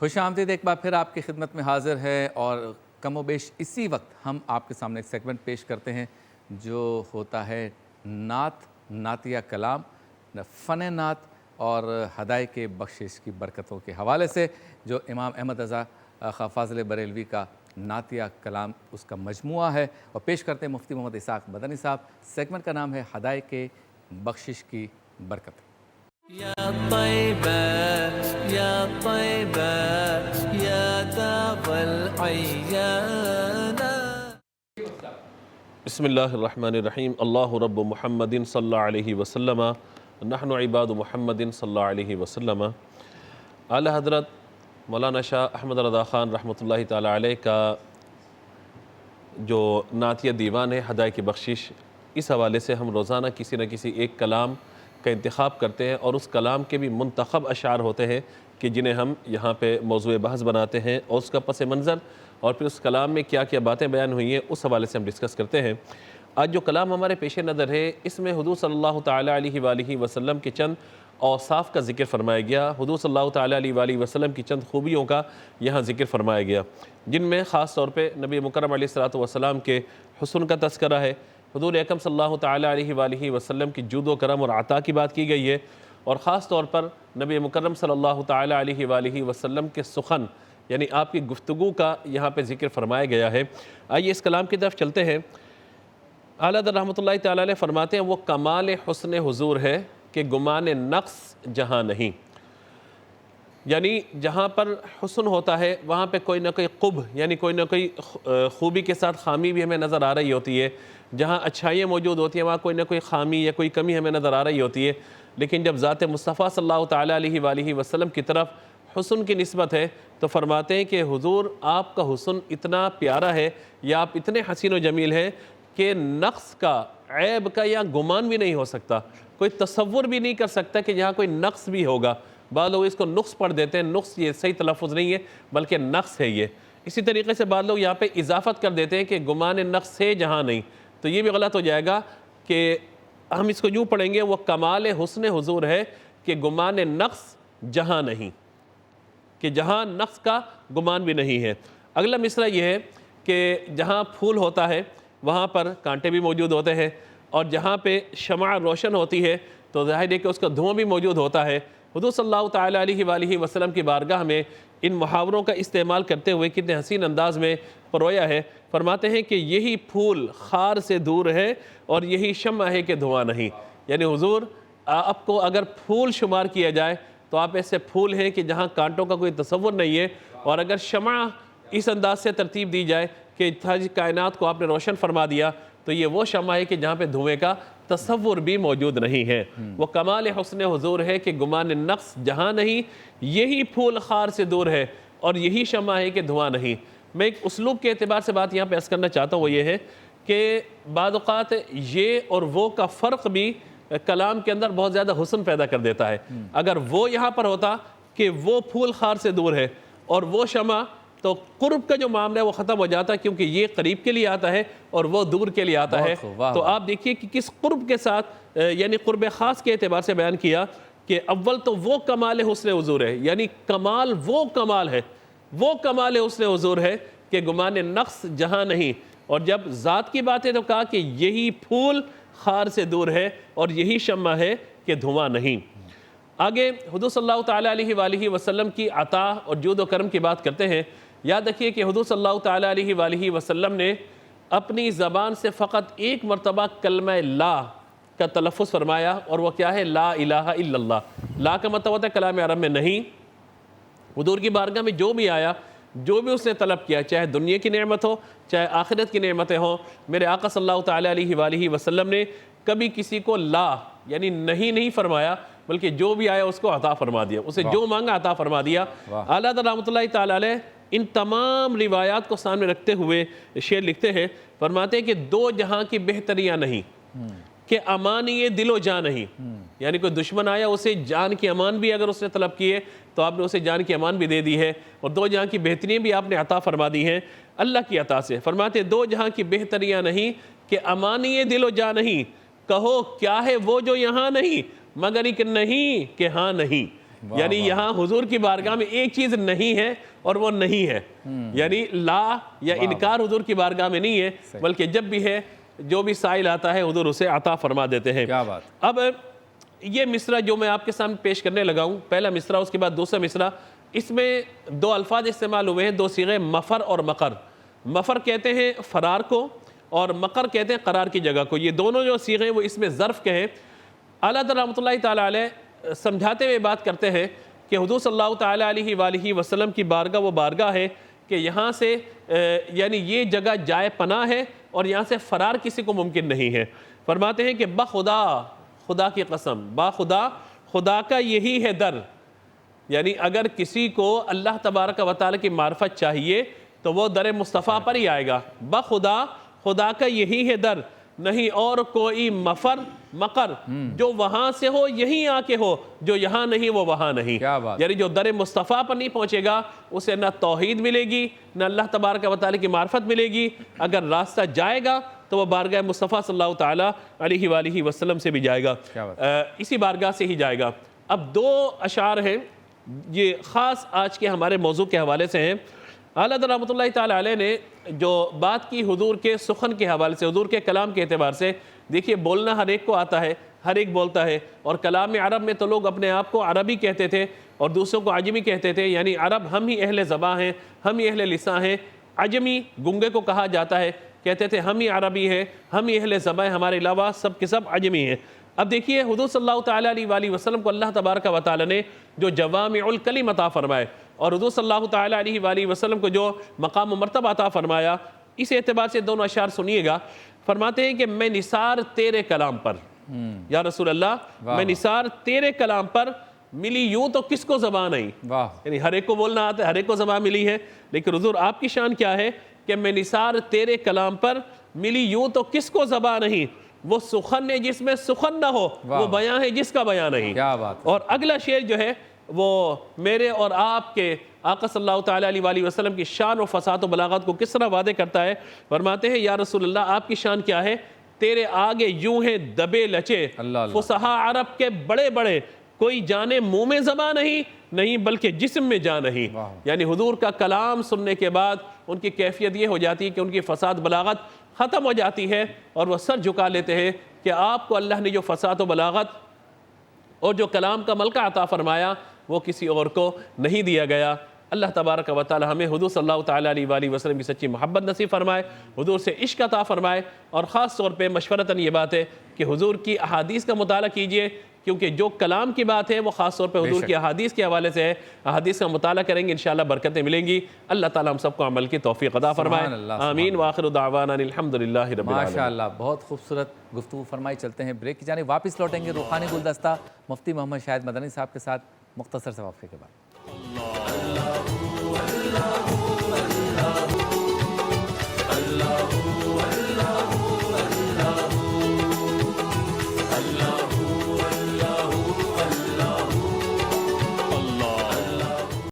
خوش آمدید، ایک بار پھر آپ کی خدمت میں حاضر ہے اور کم و بیش اسی وقت ہم آپ کے سامنے ایک سیگمنٹ پیش کرتے ہیں جو ہوتا ہے نعت، نعتیہ کلام، فن نعت اور ہدایے کے بخشش کی برکتوں کے حوالے سے، جو امام احمد رضا خواہ فاضل بریلوی کا نعتیہ کلام اس کا مجموعہ ہے، اور پیش کرتے ہیں مفتی محمد اسحاق مدنی صاحب۔ سیگمنٹ کا نام ہے ہدایے کے بخشش کی برکتیں۔ یا طیبہ یا طیبہ یا داب العیانہ۔ بسم اللہ الرحمن الرحیم۔ اللہ رب محمد صلی اللہ علیہ وسلم، نحن عباد محمد صلی اللہ علیہ وسلم۔ اعلیٰ حضرت مولانا شاہ احمد رضا خان رحمۃ اللہ تعالیٰ علیہ کا جو نعتیہ دیوان ہے ہدایے کی بخشش، اس حوالے سے ہم روزانہ کسی نہ کسی ایک کلام کا انتخاب کرتے ہیں، اور اس کلام کے بھی منتخب اشعار ہوتے ہیں کہ جنہیں ہم یہاں پہ موضوع بحث بناتے ہیں، اور اس کا پس منظر اور پھر اس کلام میں کیا کیا باتیں بیان ہوئی ہیں اس حوالے سے ہم ڈسکس کرتے ہیں۔ آج جو کلام ہمارے پیش نظر ہے، اس میں حضور صلی اللہ تعالیٰ علیہ وآلہ وسلم کے چند اوصاف کا ذکر فرمایا گیا، حضور صلی اللہ تعالیٰ علیہ وآلہ وسلم کی چند خوبیوں کا یہاں ذکر فرمایا گیا، جن میں خاص طور پہ نبی مکرم علیہ السلام کے حسن کا تذکرہ ہے، حضور اکرم صلی اللہ تعالیٰ علیہ وآلہ وسلم کی جود و کرم اور عطا کی بات کی گئی ہے، اور خاص طور پر نبی مکرم صلی اللہ تعالیٰ علیہ وآلہ وسلم کے سخن یعنی آپ کی گفتگو کا یہاں پہ ذکر فرمایا گیا ہے۔ آئیے اس کلام کی طرف چلتے ہیں۔ اعلیٰ حضرت رحمۃ اللہ تعالیٰ علیہ فرماتے ہیں وہ کمال حسن حضور ہے کہ گمان نقص جہاں نہیں، یعنی جہاں پر حسن ہوتا ہے وہاں پہ کوئی نہ کوئی قبح یعنی کوئی نہ کوئی خوبی کے ساتھ خامی بھی ہمیں نظر آ رہی ہوتی ہے، جہاں اچھائیاں موجود ہوتی ہیں وہاں کوئی نہ کوئی خامی یا کوئی کمی ہمیں نظر آ رہی ہوتی ہے، لیکن جب ذات مصطفیٰ صلی اللہ تعالیٰ علیہ وآلہ وسلم کی طرف حسن کی نسبت ہے تو فرماتے ہیں کہ حضور آپ کا حسن اتنا پیارا ہے یا آپ اتنے حسین و جمیل ہیں کہ نقص کا، عیب کا یا گمان بھی نہیں ہو سکتا، کوئی تصور بھی نہیں کر سکتا کہ یہاں کوئی نقص بھی ہوگا۔ بعض لوگ اس کو نقص پڑھ دیتے ہیں، نقص یہ صحیح تلفظ نہیں ہے بلکہ نقص ہے یہ۔ اسی طریقے سے بعض لوگ یہاں پہ اضافت کر دیتے ہیں کہ گمان نقص ہے جہاں نہیں، تو یہ بھی غلط ہو جائے گا کہ ہم اس کو یوں پڑھیں گے وہ کمال حسن حضور ہے کہ گمان نقص جہاں نہیں، کہ جہاں نقص کا گمان بھی نہیں ہے۔ اگلا مصرع یہ ہے کہ جہاں پھول ہوتا ہے وہاں پر کانٹے بھی موجود ہوتے ہیں، اور جہاں پہ شمع روشن ہوتی ہے تو ظاہر ہے کہ اس کا دھواں بھی موجود ہوتا ہے۔ حضور صلی اللہ تعالیٰ علیہ وآلہ وسلم کی بارگاہ میں ان محاوروں کا استعمال کرتے ہوئے کتنے حسین انداز میں پرویا ہے۔ فرماتے ہیں کہ یہی پھول خار سے دور ہے اور یہی شمع ہے کہ دھواں نہیں، یعنی حضور آپ کو اگر پھول شمار کیا جائے تو آپ ایسے پھول ہیں کہ جہاں کانٹوں کا کوئی تصور نہیں ہے، اور اگر شمع اس انداز سے ترتیب دی جائے کہ کائنات کو آپ نے روشن فرما دیا تو یہ وہ شمع ہے کہ جہاں پہ دھوئیں کا تصور بھی موجود نہیں ہے۔ وہ کمال حسن حضور ہے کہ گمان نقص جہاں نہیں، یہی پھول خار سے دور ہے اور یہی شمع ہے کہ دھواں نہیں۔ میں ایک اسلوب کے اعتبار سے بات یہاں پہ عرض کرنا چاہتا ہوں، وہ یہ ہے کہ بعض اوقات یہ اور وہ کا فرق بھی کلام کے اندر بہت زیادہ حسن پیدا کر دیتا ہے۔ اگر وہ یہاں پر ہوتا کہ وہ پھول خار سے دور ہے اور وہ شمع، تو قرب کا جو معاملہ ہے وہ ختم ہو جاتا ہے، کیونکہ یہ قریب کے لیے آتا ہے اور وہ دور کے لیے آتا ہے۔ تو آپ دیکھیے کہ کس قرب کے ساتھ یعنی قرب خاص کے اعتبار سے بیان کیا کہ اول تو وہ کمال حسن حضور ہے، یعنی کمال وہ کمال ہے، وہ کمال حسن حضور ہے کہ گمان نقص جہاں نہیں، اور جب ذات کی بات ہے تو کہا کہ یہی پھول خار سے دور ہے اور یہی شمع ہے کہ دھواں نہیں۔ آگے حضور صلی اللہ تعالیٰ علیہ وآلہ وسلم کی عطا اور جود و کرم کی بات کرتے ہیں۔ یاد رکھیے کہ حضور صلی اللہ تعالیٰ علیہ وآلہ وسلم نے اپنی زبان سے فقط ایک مرتبہ کلمہ لا کا تلفظ فرمایا، اور وہ کیا ہے؟ لا الہ الا اللہ۔ لا کا مطلب ہوتا ہے کلام عرب میں نہیں۔ حضور کی بارگاہ میں جو بھی آیا، جو بھی اس نے طلب کیا، چاہے دنیا کی نعمت ہو چاہے آخرت کی نعمتیں ہوں، میرے آقا صلی اللہ تعالیٰ علیہ وآلہ وسلم نے کبھی کسی کو لا یعنی نہیں فرمایا، بلکہ جو بھی آیا اس کو عطا فرما دیا، اسے جو مانگا عطا فرما دیا۔ اعلیٰ حضرت رحمۃ اللہ تعالیٰ علیہ ان تمام روایات کو سامنے رکھتے ہوئے شعر لکھتے ہیں، فرماتے ہیں کہ دو جہاں کی بہتریاں نہیں کہ امان یہ دل و جان نہیں، یعنی کوئی دشمن آیا اسے جان کی امان بھی اگر اس نے طلب کیے تو آپ نے اسے جان کی امان بھی دے دی ہے، اور دو جہاں کی بہتریاں بھی آپ نے عطا فرما دی ہیں اللہ کی عطا سے۔ فرماتے ہیں دو جہاں کی بہتریاں نہیں کہ امان یہ دل و جان نہیں، کہو کیا ہے وہ جو یہاں نہیں مگر ایک نہیں کہ ہاں نہیں، یعنی یہاں حضور کی بارگاہ میں ایک چیز نہیں ہے اور وہ نہیں ہے، یعنی لا یا انکار حضور کی بارگاہ میں نہیں ہے، بلکہ جب بھی ہے جو بھی سائل آتا ہے حضور اسے عطا فرما دیتے ہیں۔ کیا بات۔ اب یہ مصرع جو میں آپ کے سامنے پیش کرنے لگا ہوں، پہلا مصرع اس کے بعد دوسرا مصرع، اس میں دو الفاظ استعمال ہوئے ہیں، دو صیغے مفر اور مقر۔ مفر کہتے ہیں فرار کو اور مقر کہتے ہیں قرار کی جگہ کو۔ یہ دونوں جو صیغے وہ اس میں ظرف کے ہیں۔ اعلیٰ حضرت رحمۃ اللہ تعالیٰ علیہ سمجھاتے ہوئے بات کرتے ہیں کہ حضور صلی اللہ تعالیٰ علیہ وآلہ وسلم کی بارگاہ وہ بارگاہ ہے کہ یہاں سے یعنی یہ جگہ جائے پناہ ہے اور یہاں سے فرار کسی کو ممکن نہیں ہے۔ فرماتے ہیں کہ بخدا، خدا کی قسم، باخدا، خدا کا یہی ہے در، یعنی اگر کسی کو اللہ تبارک و تعالیٰ کی معرفت چاہیے تو وہ در مصطفیٰ پر ہی آئے گا۔ بخدا، خدا کا یہی ہے در، نہیں اور کوئی مفر مقر، جو وہاں سے ہو یہیں آ کے ہو، جو یہاں نہیں وہ وہاں نہیں۔ کیا بات۔ یعنی جو در مصطفیٰ پر نہیں پہنچے گا اسے نہ توحید ملے گی نہ اللہ تبارک و تعالیٰ کی معرفت ملے گی۔ اگر راستہ جائے گا تو وہ بارگاہ مصطفیٰ صلی اللہ تعالیٰ علیہ وآلہ وسلم سے بھی جائے گا، اسی بارگاہ سے ہی جائے گا۔ اب دو اشعار ہیں، یہ خاص آج کے ہمارے موضوع کے حوالے سے ہیں۔ اعلیٰ حضرت رحمۃ اللہ تعالیٰ علیہ نے جو بات کی حضور کے سخن کے حوالے سے، حضور کے کلام کے اعتبار سے، دیکھیے بولنا ہر ایک کو آتا ہے، ہر ایک بولتا ہے، اور کلام عرب میں تو لوگ اپنے آپ کو عربی کہتے تھے اور دوسروں کو عجمی کہتے تھے، یعنی عرب ہم ہی اہل زباں ہیں، ہم ہی اہل لساں ہیں۔ عجمی گنگے کو کہا جاتا ہے، کہتے تھے ہم ہی عربی ہیں، ہم ہی اہل زباں ہیں، ہمارے علاوہ سب کے سب عجمی ہیں۔ اب دیکھیے حضور صلی اللہ تعالیٰ علیہ وآلہ وسلم کو اللہ تبارک و تعالیٰ نے جو جوامع الکلم عطا فرمائے اور حضور صلی اللہ تعالیٰ علیہ وآلہ وسلم کو جو مقام و مرتبہ عطا فرمایا، اس اعتبار سے دونوں اشعار سنیے گا۔ فرماتے ہیں کہ میں نثار تیرے کلام پر، یا رسول اللہ میں نثار تیرے کلام پر، ملی یوں تو کس کو زبان نہیں، یعنی ہر ایک کو بولنا آتا ہے، ہر ایک کو زبان ملی ہے، لیکن حضور آپ کی شان کیا ہے کہ میں نثار تیرے کلام پر، ملی یوں تو کس کو زبان نہیں، وہ سخن ہے جس میں سخن نہ ہو، وہ بیان ہے جس کا بیان نہیں۔ کیا بات۔ اور اگلا شعر جو ہے وہ میرے اور آپ کے آقا صلی اللہ تعالیٰ علیہ وآلہ وسلم کی شان و فصاحت و بلاغت کو کس طرح واضح کرتا ہے۔ فرماتے ہیں یا رسول اللہ آپ کی شان کیا ہے، تیرے آگے یوں ہیں دبے لچے، فصحاء عرب کے بڑے بڑے، کوئی جانے منہ میں زبان نہیں بلکہ جسم میں جان نہیں۔ یعنی حضور کا کلام سننے کے بعد ان کی کیفیت یہ ہو جاتی ہے کہ ان کی فصاحت بلاغت ختم ہو جاتی ہے اور وہ سر جھکا لیتے ہیں کہ آپ کو اللہ نے جو فصاحت و بلاغت اور جو کلام کا ملکہ عطا فرمایا وہ کسی اور کو نہیں دیا گیا۔ اللہ تبارک و تعالی ہمیں حضور صلی اللہ تعالیٰ علیہ وآلہ وسلم کی سچی محبت نصیب فرمائے، حضور سے عشق عطا فرمائے، اور خاص طور پہ مشورتاً یہ بات ہے کہ حضور کی احادیث کا مطالعہ کیجئے، کیونکہ جو کلام کی بات ہے وہ خاص طور پہ حضور کی احادیث کے حوالے سے ہے۔ احادیث کا مطالعہ کریں گے انشاءاللہ برکتیں ملیں گی۔ اللہ تعالیٰ ہم سب کو عمل کی توفیق عطا فرمائے، آمین وآخر دعوانا الحمدللہ رب العالمین۔ ماشاءاللہ، بہت خوبصورت گفتگو فرمائی۔ چلتے ہیں بریک کی جانب، واپس لوٹیں گے روحانی گلدستہ مفتی محمد شاہد مدنی صاحب کے ساتھ مختصر سے وقفے کے بعد۔